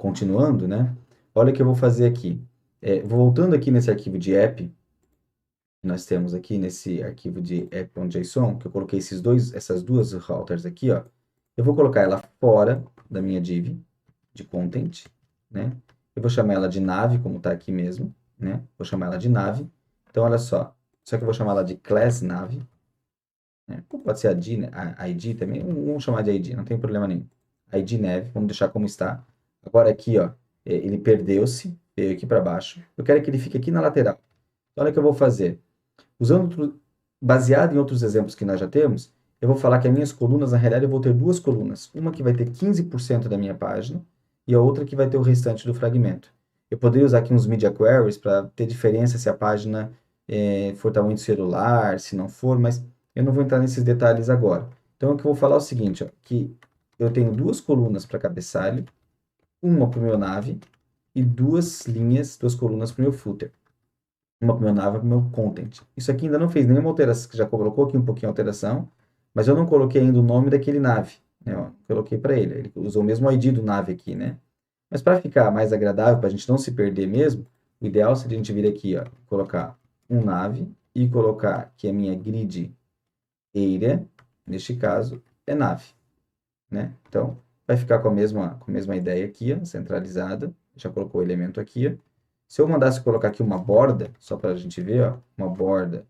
continuando, né? Olha o que eu vou fazer aqui. Voltando aqui nesse arquivo de app, que nós temos aqui nesse arquivo de app.json, que eu coloquei essas duas routers aqui, ó. Eu vou colocar ela fora da minha div de content, né? Eu vou chamar ela de nave, como está aqui mesmo, né? Vou chamar ela de nave. Então, olha só que eu vou chamar ela de class nave, né? Pode ser a ID, né? A ID também, vamos chamar de ID, não tem problema nenhum. ID nav, vamos deixar como está. Agora aqui, ó, ele perdeu-se, veio aqui para baixo. Eu quero que ele fique aqui na lateral. Então, olha o que eu vou fazer. Baseado em outros exemplos que nós já temos, eu vou falar que as minhas colunas, na realidade, eu vou ter duas colunas. Uma que vai ter 15% da minha página e a outra que vai ter o restante do fragmento. Eu poderia usar aqui uns media queries para ter diferença se a página for tamanho de celular, se não for, mas eu não vou entrar nesses detalhes agora. Então, o que eu vou falar é o seguinte, ó, que eu tenho duas colunas para cabeçalho, uma para o meu nave e duas colunas para o meu footer. Uma para o meu nave e para o meu content. Isso aqui ainda não fez nenhuma alteração, já colocou aqui um pouquinho de alteração, mas eu não coloquei ainda o nome daquele nave, né? Ó, coloquei para ele usou o mesmo ID do nave aqui, né? Mas para ficar mais agradável, para a gente não se perder mesmo, o ideal seria a gente vir aqui, ó, colocar um nave e colocar que a minha grid area, neste caso, é nave, né? Então, vai ficar com a mesma ideia aqui, ó, centralizada. Já colocou o elemento aqui, ó. Se eu mandasse colocar aqui uma borda, só para a gente ver, ó, uma borda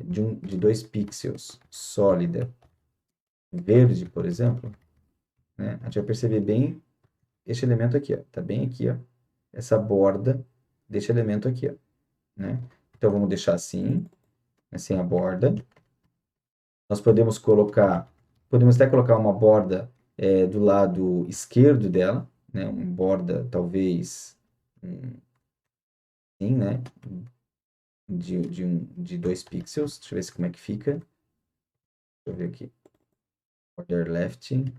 de 2 pixels sólida verde, por exemplo, né? A gente vai perceber bem este elemento aqui, ó. Tá bem aqui, ó. Essa borda deste elemento aqui, ó, né? Então, vamos deixar assim, sem a borda. Nós podemos até colocar uma borda do lado esquerdo dela, né? Uma borda, talvez, assim, né? De 2 pixels. Deixa eu ver como é que fica. Deixa eu ver aqui. Border left,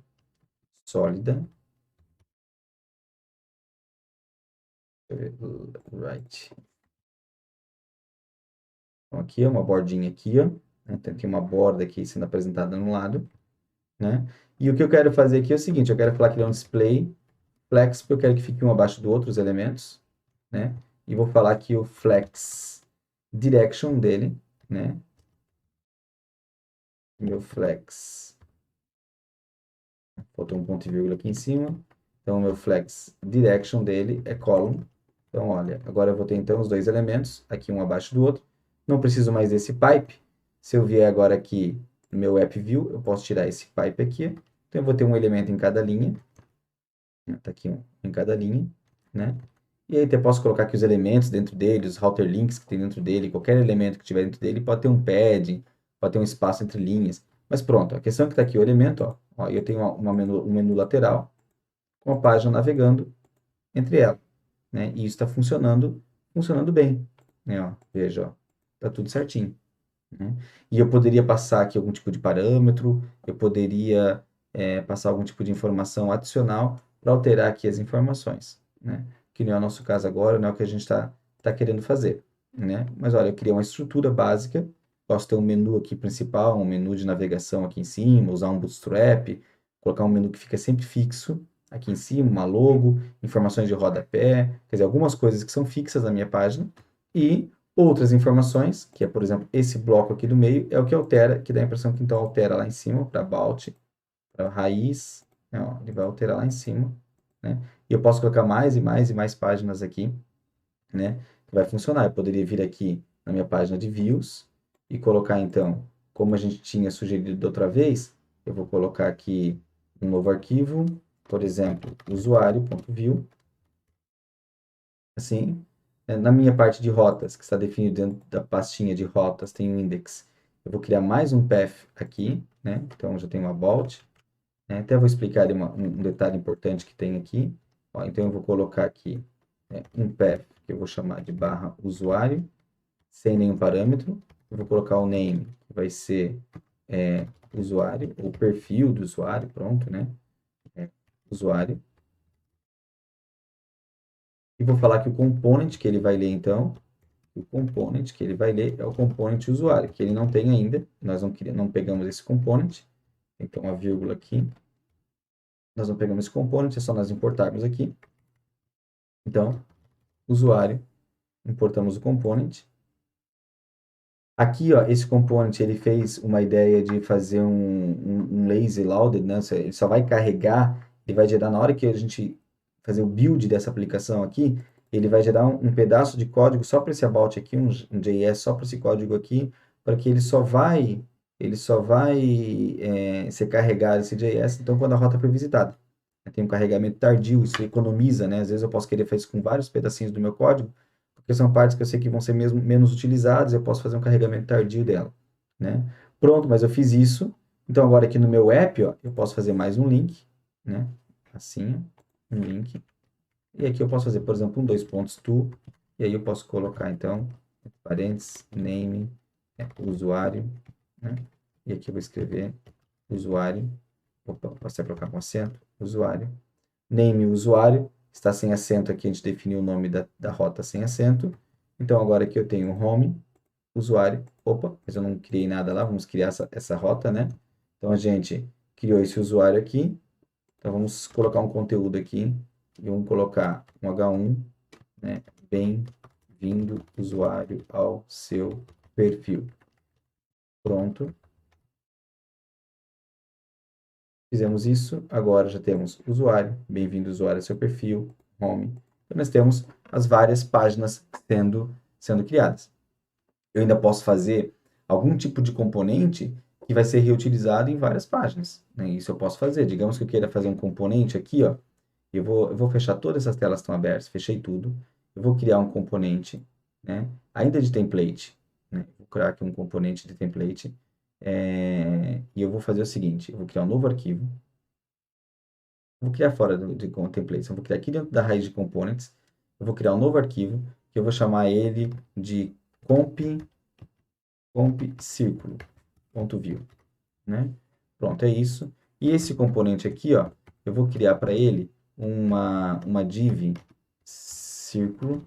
sólida. Deixa eu ver, right. Então, aqui é uma bordinha aqui, ó. Né? Tem aqui uma borda aqui sendo apresentada no lado, né? E o que eu quero fazer aqui é o seguinte, eu quero falar que ele é um display flex, porque eu quero que fique um abaixo do outro, os elementos, né? E vou falar que o flex direction dele, né? Meu flex. Faltou um ponto e vírgula aqui em cima. Então, o meu flex direction dele é column. Então, olha, agora eu vou ter então os dois elementos, aqui um abaixo do outro. Não preciso mais desse pipe. Se eu vier agora aqui no meu app view, eu posso tirar esse pipe aqui. Então, eu vou ter um elemento em cada linha. Tá aqui um em cada linha, né? E aí eu posso colocar aqui os elementos dentro dele, os router links que tem dentro dele, qualquer elemento que tiver dentro dele pode ter um padding, pode ter um espaço entre linhas. Mas pronto, a questão é que está aqui o elemento, ó, eu tenho um menu lateral com a página navegando entre elas, né? E isso está funcionando bem, né? Ó, veja, ó, tá tudo certinho, né? E eu poderia passar aqui algum tipo de parâmetro, eu poderia passar algum tipo de informação adicional para alterar aqui as informações, né? Que não é o nosso caso agora, não é o que a gente está querendo fazer, né? Mas olha, eu criei uma estrutura básica, posso ter um menu aqui principal, um menu de navegação aqui em cima, usar um bootstrap, colocar um menu que fica sempre fixo aqui em cima, uma logo, informações de rodapé, quer dizer, algumas coisas que são fixas na minha página e outras informações, que é, por exemplo, esse bloco aqui do meio, é o que altera, que dá a impressão que então altera lá em cima, para about, para raiz, né, ó, ele vai alterar lá em cima, né? E eu posso colocar mais e mais e mais páginas aqui, né? Que vai funcionar. Eu poderia vir aqui na minha página de views e colocar, então, como a gente tinha sugerido da outra vez, eu vou colocar aqui um novo arquivo, por exemplo, usuário.view, assim. Na minha parte de rotas, que está definido dentro da pastinha de rotas, tem um index. Eu vou criar mais um path aqui, né? Então, já tenho uma about. Né? Até vou explicar ali um detalhe importante que tem aqui. Ó, então, eu vou colocar aqui um path, que eu vou chamar de barra usuário, sem nenhum parâmetro. Eu vou colocar o name, que vai ser usuário, ou perfil do usuário, pronto, né? Usuário. E vou falar que o component que ele vai ler, então, o component que ele vai ler é o component usuário, que ele não tem ainda. Nós não pegamos esse component. Então, a vírgula aqui. Nós não pegamos esse component, é só nós importarmos aqui. Então, usuário, importamos o component. Aqui, ó, esse component, ele fez uma ideia de fazer um lazy loaded, né? Ele só vai carregar, ele vai gerar, na hora que a gente fazer o build dessa aplicação aqui, ele vai gerar um pedaço de código só para esse about aqui, um JS só para esse código aqui, para que ele só vai ser carregado esse JS, então, quando a rota for visitada. Tem um carregamento tardio, isso economiza, né? Às vezes eu posso querer fazer isso com vários pedacinhos do meu código, porque são partes que eu sei que vão ser mesmo menos utilizadas, eu posso fazer um carregamento tardio dela, né? Pronto, mas eu fiz isso. Então agora aqui no meu app, ó, eu posso fazer mais um link, né? Assim, um link. E aqui eu posso fazer, por exemplo, um 2.to, e aí eu posso colocar então parênteses, name, usuário, né? E aqui eu vou escrever usuário. Opa, posso até colocar com acento, usuário. Name usuário, está sem acento aqui, a gente definiu o nome da rota sem acento. Então, agora aqui eu tenho home, usuário, opa, mas eu não criei nada lá, vamos criar essa rota, né? Então, a gente criou esse usuário aqui, então vamos colocar um conteúdo aqui, e vamos colocar um H1, né? Bem-vindo, usuário, ao seu perfil. Pronto. Fizemos isso, agora já temos usuário, bem-vindo usuário ao seu perfil, home. Então, nós temos as várias páginas sendo criadas. Eu ainda posso fazer algum tipo de componente que vai ser reutilizado em várias páginas, né? Isso eu posso fazer. Digamos que eu queira fazer um componente aqui, ó. Eu vou fechar todas essas telas que estão abertas, fechei tudo. Eu vou criar um componente, né? Ainda de template, né? Vou criar aqui um componente de template. E eu vou fazer o seguinte, eu vou criar um novo arquivo. Vou criar fora de templates. Eu vou criar aqui dentro da raiz de components. Eu vou criar um novo arquivo, que eu vou chamar ele de comp círculo.view, né? Pronto, é isso. E esse componente aqui, ó, eu vou criar para ele uma div círculo,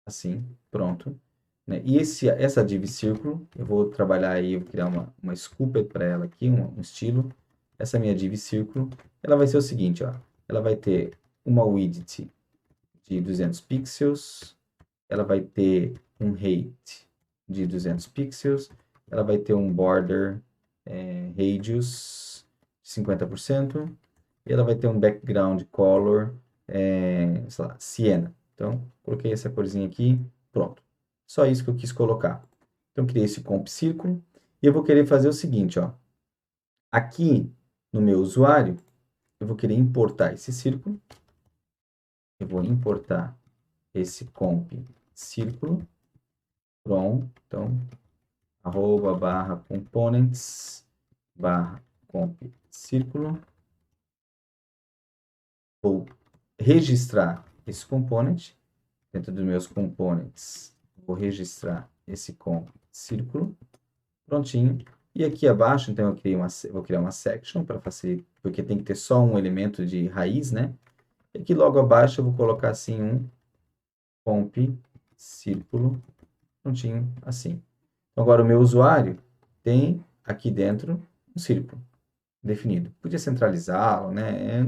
assim, pronto. Né? E essa div círculo, eu vou trabalhar aí, eu vou criar uma sculpted para ela aqui, um estilo. Essa minha div círculo, ela vai ser o seguinte, ó, ela vai ter uma width de 200 pixels, ela vai ter um height de 200 pixels, ela vai ter um border radius de 50%, e ela vai ter um background color, sei lá, siena. Então, coloquei essa corzinha aqui, pronto. Só isso que eu quis colocar. Então, criei esse comp círculo, e eu vou querer fazer o seguinte, ó. Aqui no meu usuário, eu vou querer importar esse círculo, eu vou importar esse comp círculo from, então, @components /comp círculo. Vou registrar esse component dentro dos meus components. Vou registrar esse comp círculo. Prontinho. E aqui abaixo, então, vou criar uma section para facilitar, porque tem que ter só um elemento de raiz, né? E aqui logo abaixo eu vou colocar assim um comp círculo, prontinho, assim. Então, agora o meu usuário tem aqui dentro um círculo definido. Podia centralizá-lo, né?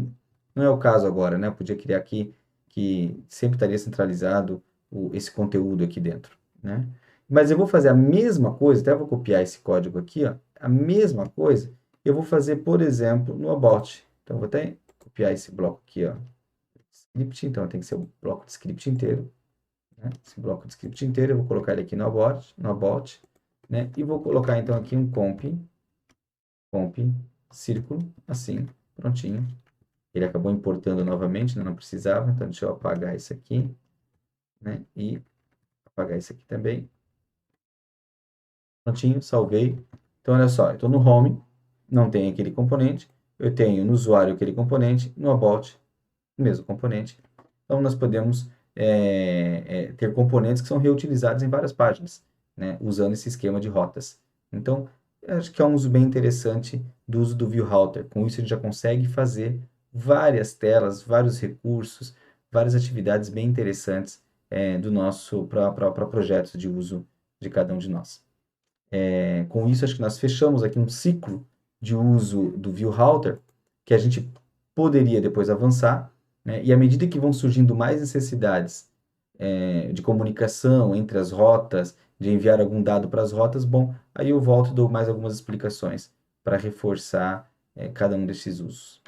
Não é o caso agora, né? Eu podia criar aqui que sempre estaria centralizado esse conteúdo aqui dentro, né? Mas eu vou fazer a mesma coisa, até vou copiar esse código aqui, ó, a mesma coisa, eu vou fazer, por exemplo, no about. Então, eu vou até copiar esse bloco aqui, ó, script, então tem que ser o bloco de script inteiro, né? Esse bloco de script inteiro, eu vou colocar ele aqui no about, né? E vou colocar, então, aqui um comp círculo, assim, prontinho. Ele acabou importando novamente, né? Não precisava, então deixa eu apagar isso aqui, né? E apagar isso aqui também. Prontinho, salvei. Então, olha só, eu estou no home, não tem aquele componente, eu tenho no usuário aquele componente, no about, o mesmo componente. Então, nós podemos ter componentes que são reutilizados em várias páginas, né? Usando esse esquema de rotas. Então, eu acho que é um uso bem interessante do uso do ViewRouter. Com isso, a gente já consegue fazer várias telas, vários recursos, várias atividades bem interessantes do nosso para projetos de uso de cada um de nós. Com isso, acho que nós fechamos aqui um ciclo de uso do ViewRouter que a gente poderia depois avançar, né? E à medida que vão surgindo mais necessidades de comunicação entre as rotas, de enviar algum dado para as rotas, bom, aí eu volto e dou mais algumas explicações para reforçar cada um desses usos.